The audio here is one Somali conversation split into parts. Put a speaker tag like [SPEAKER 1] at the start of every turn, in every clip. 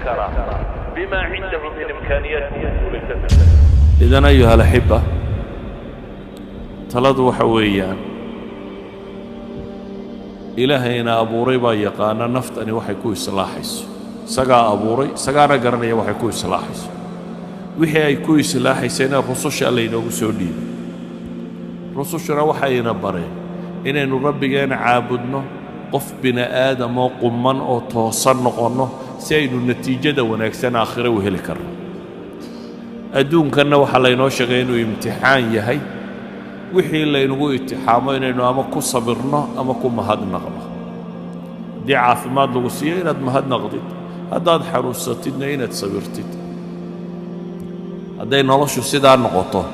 [SPEAKER 1] كرا بما عنده من إمكانيات
[SPEAKER 2] إذن أيها الأحبة تلدوا حويا إلهينا أبو ريبا يقانا نفتني وحيكو إصلاحيس سقا أبو ري سقانا قرنيا وحيكو إصلاحيس وحي يكو إصلاحيسين الرسوش اللي سودين رسوشنا وحينا برين إنه ربنا عابدنا قف بنا آدم وقمان أو توصل نقرنه سيد النتيجة ونكسن آخره وهل كرم أدون كنا وحلينا شغينو امتحان يهي وحي اللي نقول اتحامين إنه أما كو صبرنا أما كو مهد نغمه دي عافمات لغسية إناد مهد نغضيت هداد حروستنا إناد صبرتت هداي نلاشو سيدان نقطه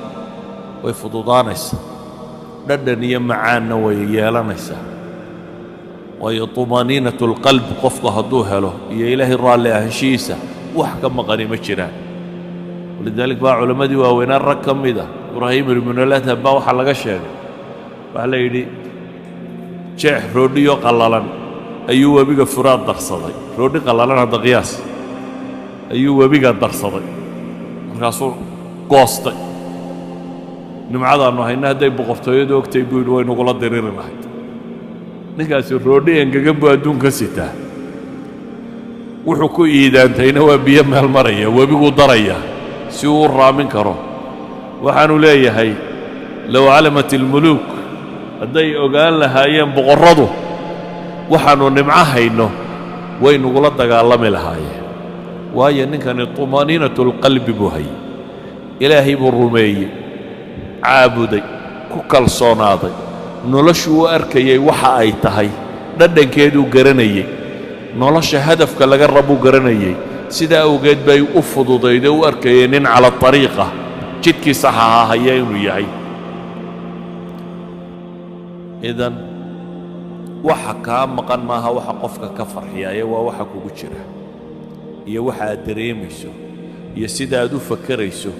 [SPEAKER 2] ويفضودانيسا ردنيا معانا ويالانيسا وطمانينة القلب قفق هدوها له يا إلهي الرالي أهشيسة وحكم غنيمة جيران ولذلك بقى علماء دي وين الرقم ده إبراهيم بن الله تبا وحلقة شيء وحلا يدي شيخ روديو قلالان أيوة بيجا فراد دخصدي رودي قلالان هذا قياس أيوة بيجا دخصدي الرسول قاصد نمعذ أنه هنا ده بقفتو يدوك تيبون وين وقلا درير الواحد ninkaasi roodhi engegan buu adduunka sitaa wuxuu ku iidaantayna waa biyo meel maraya webiguu daraya si uu raamin karo waxaanu leeyahay low calamat almuluuk hadday ogaan lahaayeen boqorradu waxaanu nimco hayno way nugula dagaalami lahaayeen waayo ninkani tumaniinatu lqalbi buu hayay ilaahay buu rumeeyey caabuday ku kalsoonaaday noloshu uu arkayay waxa ay tahay dhadhankeedu garanayay nolosha hadafka laga rabo garanayay sida awgeed bay u fududayday u arkayay nin cala tariiqa jidkii saxaha haya inuu yahay idan waxa kaa maqan maaha waxa qofka ka farxiyaya waa waxa kugu jira iyo waxa aad dareemayso iyo sida aad u fakarayso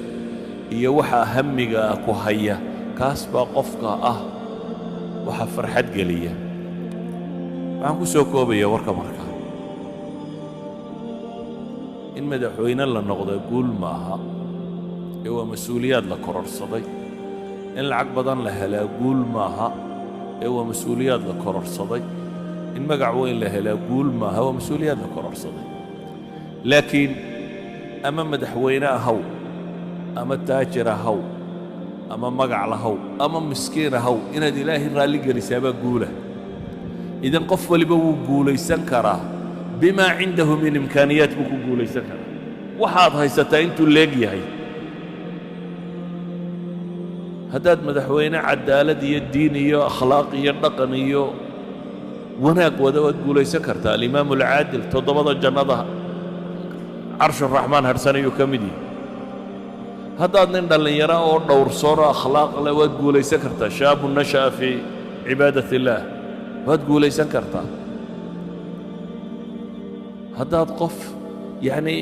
[SPEAKER 2] iyo waxa hamiga ku haya kaas baa qofka waxa farxad geliya waxaan ku soo koobaya warka markaa in madaxweyne la noqdo guul maaha ee waa mas'uuliyad la kororsaday in lacag badan la helaa guul maaha ee waa mas'uuliyad la kororsaday in magac weyn la helaa guul maaha waa mas'uuliyad la kororsaday laakiin ama madaxweyne ahaw ama taajir ahaw ama magac lahaw ama miskiin ahaw inaad ilaahay raalli gelisaaba guula idan qof waliba wuu guulaysan karaa bima cindahu min imkaaniyaat buu ku guulaysan karaa waxaad haysataa intuu leeg yahay haddaad madaxweyne cadaalad iyo diin iyo akhlaaq iyo dhaqan iyo wanaag wada waad guulaysan kartaa alimaamu alcaadil toddobada jannada carshu raxmaan harsanayuu ka mid yahay haddaad nin dhallinyaro oo dhowrsoon oo akhlaaq leh waad guulaysan kartaa shaabu nasha'a fii cibaadati illaah waad guulaysan kartaa haddaad qof yacni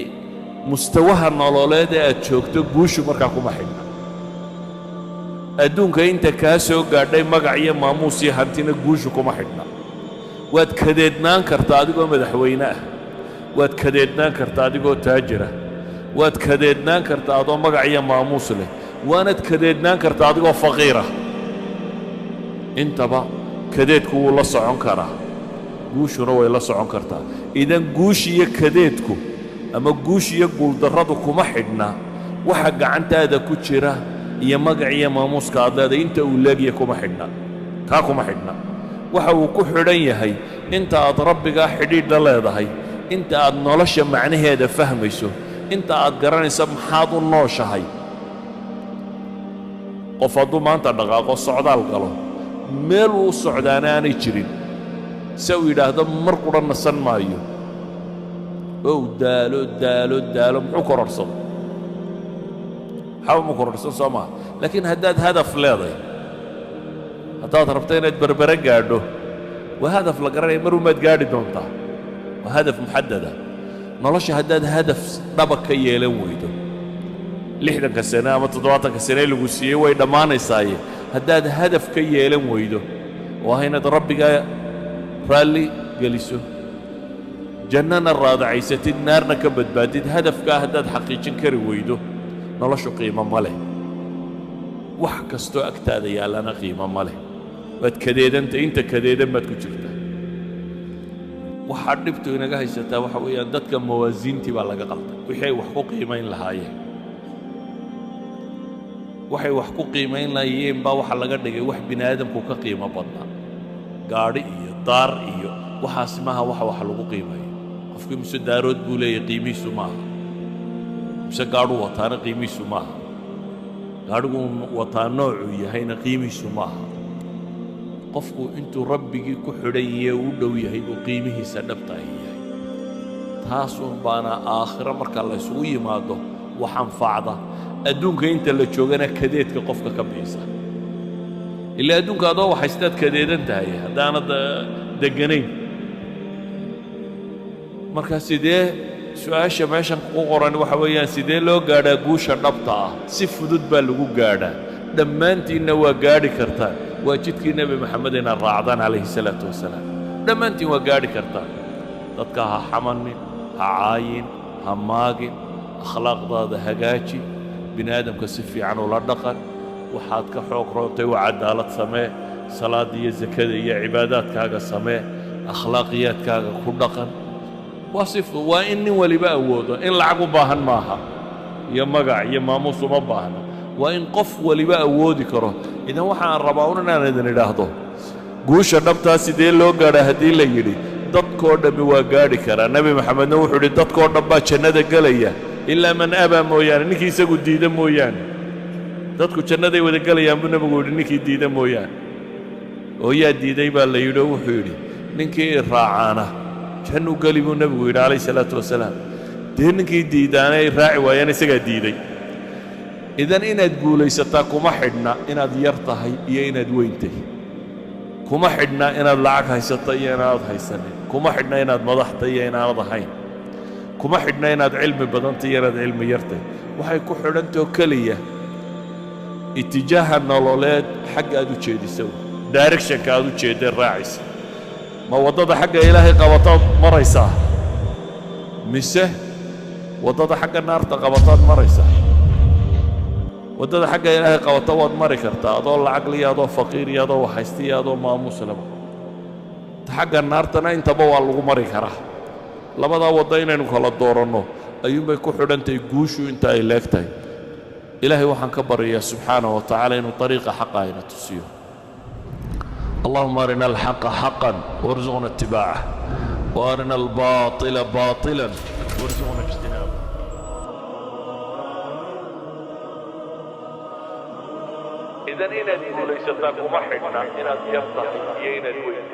[SPEAKER 2] mustawaha nololeed ee aad joogto guushu markaa kuma xidhna adduunka inta kaa soo gaadhay magac iyo maamuus iyo hantina guushu kuma xidhna waad kadeednaan kartaa adigoo madaxweyne ah waad kadeednaan kartaa adigoo taajir ah waad kadeednaan kartaa adoo magac iyo maamuus leh waanad kadeednaan kartaa adigoo faqiira intaba kadeedku wuu la socon karaa guushuna way la socon kartaa idan guush iyo kadeedku ama guush iyo guuldarradu kuma xidhna waxa gacantaada ku jira iyo magac iyo maamuuska aad leedahay inta uu leegya kuma xidhna kaa kuma xidhna waxa uu ku xidhan yahay inta aad rabbigaa xidhiidh la leedahay inta aad nolosha macnaheeda fahmayso inta aad garanaysa maxaad u nooshahay qof hadduu maanta dhaqaaqo socdaal galo meel uu socdaana aanay jirin se uu yidhaahdo mar qudha nasan maayo ow daalo daalo daalo muxuu kororsado waxba ma kororsan soo maha laakiin haddaad hadaf leedahay haddaad rabto inaad berbere gaadho waa hadaf la garanaya mar umaad gaadhi doontaa waa hadaf muxadada nolosha haddaad hadaf dhaba ka yeelan weydo 60 sano ama 70 sano lagu siiyey way dhammaanaysaaye haddaad hadaf ka yeelan weydo waa inaad rabbiga raalli geliso jannana raadacaysatid naarna ka badbaadid hadafkaa haddaad xaqiijin kari weydo noloshu qiimo ma leh wax kastoo agtaada yaallana qiimo ma leh waad kadeedanta inta kadeedan baad ku jirtaa waxaa dhibtu inaga haysataa waxa weeyaan dadka mawaasiintii baa laga qalday wixii ay wax ku qiimayn lahaayeen waxay wax ku qiimayn lahaayeen baa waxa laga dhigay wax bini aadamku ka qiimo badnaa gaadhi iyo daar iyo waxaasi maaha wax lagu qiimayo qofkii mise daarood buu leeyahay qiimihiisu maaha mise gaadhuu wataana qiimihiisu maaha gaadhigu wataa noocuu yahayna qiimihiisu maaha qofku intuu rabbigii ku xidhan yahay u dhow yahay buu qiimihiisa dhabta ah yahay taasuun baana aakhiro marka la isugu yimaado wax anfacda adduunka inta la joogana kadeedka qofka ka bixisa ilaa adduunka adoo waxaystaad kadeedan tahay haddaanad deganayn marka sidee su-aasha meeshan ku qoran waxa weeyaan sidee loo gaadhaa guusha dhabta ah si fudud baa lagu gaadhaa dhammaantiinna waa gaadhi kartaan waa jidkii nebi maxamed inaad raacdaan calayhi salaatu wasalaam dhammaantiin waa gaadhi kartaan dadka ha xamanin ha caayin ha maagin akhlaaqdaada hagaaji bini aadamka si fiican ula dhaqan waxaad ka xoog roontay waa cadaalad samee salaada iyo zakada iyo cibaadaadkaaga samee akhlaaqiyaadkaaga ku dhaqan waa in nin waliba awoodo in lacag u baahan maaha iyo magac iyo maamuus uma baahna waa in qof waliba awoodi karo idan waxaan rabaa un inaan idin idhaahdo guusha dhabtaa sidee loo gaadhaa haddii la yidhi dadkoo dhammi waa gaadhi karaa nebi maxamedna wuxuu yidhi dadkoo dhan baa jannada gelaya ilaa man abaa mooyaane ninkii isagu diida mooyaane dadku jannaday wada gelayaan buu nebigu yidhi ninkii diida mooyaane oo yaa diiday baa la yidhi oo wuxuu yidhi ninkii i raacaana jannuu geli buu nebigu yidhi calayhi salaatu wasalaam dee ninkii diidaana ay raaci waayaan isagaa diiday idan inaad guulaysataa kuma xidhna inaad yar tahay iyo inaad weyn tahay kuma xidhna inaad lacag haysato iyo inaanad haysanin kuma xidhna inaad madax tahay iyo inaanad ahayn kuma xidhna inaad cilmi badan tahay iyo inaad cilmi yar tahay waxay ku xidhantao keliya itijaaha nololeed xagga aad u jeedisa directionka aad u jeeddee raacaysa ma waddada xagga ilaahay qabataad maraysaa mise waddada xagga naarta qabataad maraysaa waddada xagga ilaahay qabata waad mari kartaa adoo lacag liya adoo faqiir iyo adoo waxhaysta iyo adoo maamuus laba ta xagga naartana intaba waa lagu mari karaa labadaa wadda inaynu kala dooranno ayuunbay ku xidhantahay guushu inta ay leeg tahay ilaahay waxaan ka baryayaa subxaanahu wa tacaala inuu طariiqa xaqa ayna tusiyo اللهم أرنا الحق حقا وارزقنا اتباعه وأرنا الباطل باطلا وارزقنا اجتنابه
[SPEAKER 1] إذن إن ليس لكم حدنا إن يرتقي إن الويت